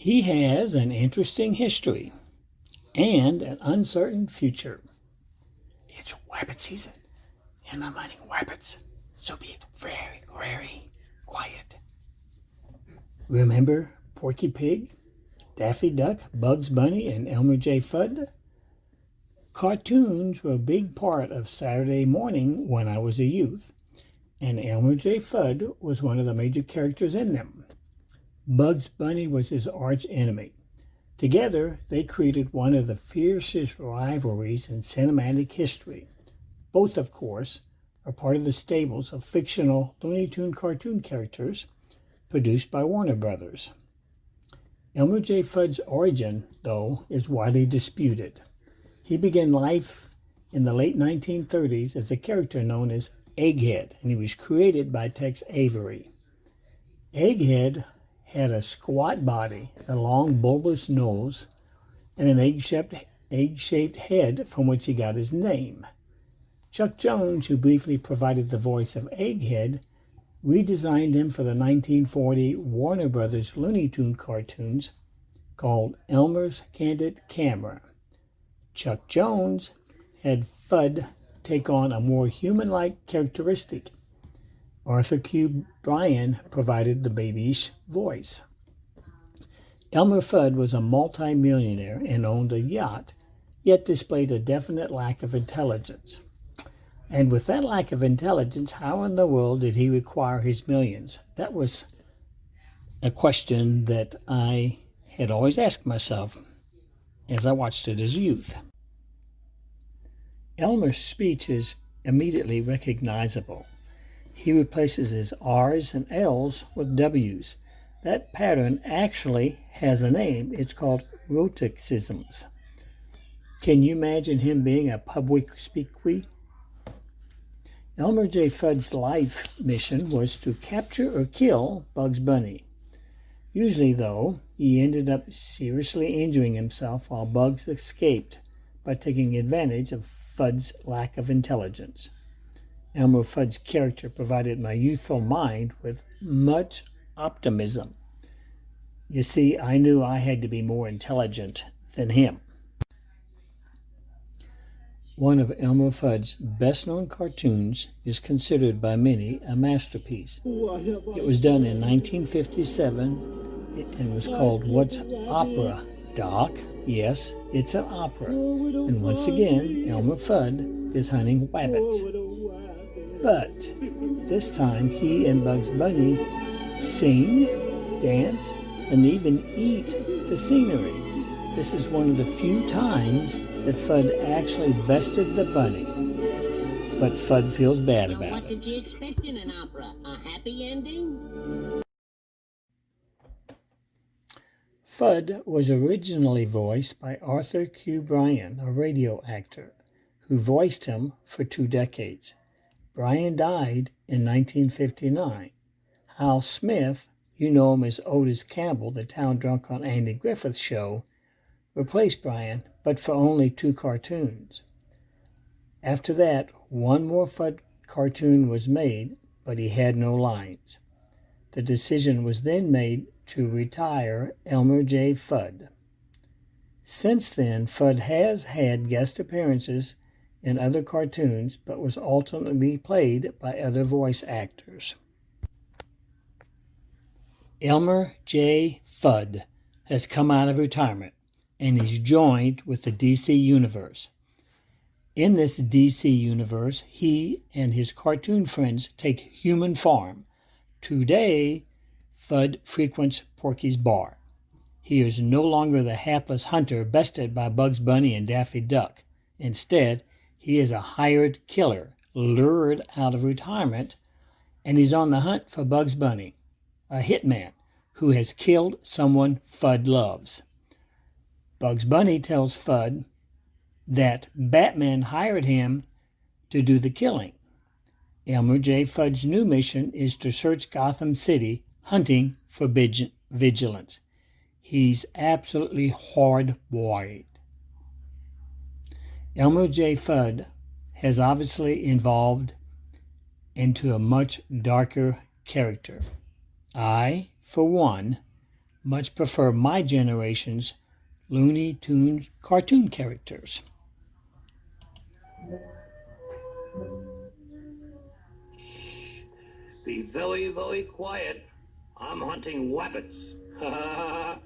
He has an interesting history and an uncertain future. It's rabbit season, and I'm hunting rabbits, so be very, very quiet. Remember Porky Pig, Daffy Duck, Bugs Bunny, and Elmer J. Fudd? Cartoons were a big part of Saturday morning when I was a youth, and Elmer J. Fudd was one of the major characters in them. Bugs Bunny was his arch enemy. Together, they created one of the fiercest rivalries in cinematic history. Both, of course, are part of the stables of fictional Looney Tune cartoon characters produced by Warner Brothers. Elmer J. Fudd's origin, though, is widely disputed. He began life in the late 1930s as a character known as Egghead, and he was created by Tex Avery. Egghead had a squat body, a long bulbous nose, and an egg-shaped head from which he got his name. Chuck Jones, who briefly provided the voice of Egghead, redesigned him for the 1940 Warner Brothers Looney Tune cartoons called Elmer's Candid Camera. Chuck Jones had Fudd take on a more human-like characteristic. Arthur Q. Bryan provided the babyish voice. Elmer Fudd was a multi-millionaire and owned a yacht, yet displayed a definite lack of intelligence. And with that lack of intelligence, how in the world did he acquire his millions? That was a question that I had always asked myself as I watched it as a youth. Elmer's speech is immediately recognizable. He replaces his R's and L's with W's. That pattern actually has a name. It's called rhoticisms. Can you imagine him being a public speaker? Elmer J. Fudd's life mission was to capture or kill Bugs Bunny. Usually, though, he ended up seriously injuring himself while Bugs escaped by taking advantage of Fudd's lack of intelligence. Elmer Fudd's character provided my youthful mind with much optimism. You see, I knew I had to be more intelligent than him. One of Elmer Fudd's best-known cartoons is considered by many a masterpiece. It was done in 1957 and was called What's Opera, Doc? Yes, it's an opera. And once again, Elmer Fudd is hunting rabbits. But this time he and Bugs Bunny sing, dance, and even eat the scenery. This is one of the few times that Fudd actually bested the bunny. But Fudd feels bad about it. What did you expect in an opera? A happy ending? Fudd was originally voiced by Arthur Q. Bryan, a radio actor, who voiced him for 2 decades. Bryan died in 1959. Hal Smith, you know him as Otis Campbell, the town drunk on Andy Griffith's show, replaced Bryan, but for only 2 cartoons. After that, one more Fudd cartoon was made, but he had no lines. The decision was then made to retire Elmer J. Fudd. Since then, Fudd has had guest appearances in other cartoons, but was ultimately played by other voice actors. Elmer J. Fudd has come out of retirement, and he's joined with the DC Universe. In this DC Universe, he and his cartoon friends take human form. Today, Fudd frequents Porky's bar. He is no longer the hapless hunter bested by Bugs Bunny and Daffy Duck. Instead, he is a hired killer, lured out of retirement, and he's on the hunt for Bugs Bunny, a hitman who has killed someone Fudd loves. Bugs Bunny tells Fudd that Batman hired him to do the killing. Elmer J. Fudd's new mission is to search Gotham City, hunting for vigilance. He's absolutely hard-wired. Elmer J. Fudd has obviously evolved into a much darker character. I, for one, much prefer my generation's Looney Tunes cartoon characters. Be very, very quiet. I'm hunting rabbits. Ha ha ha.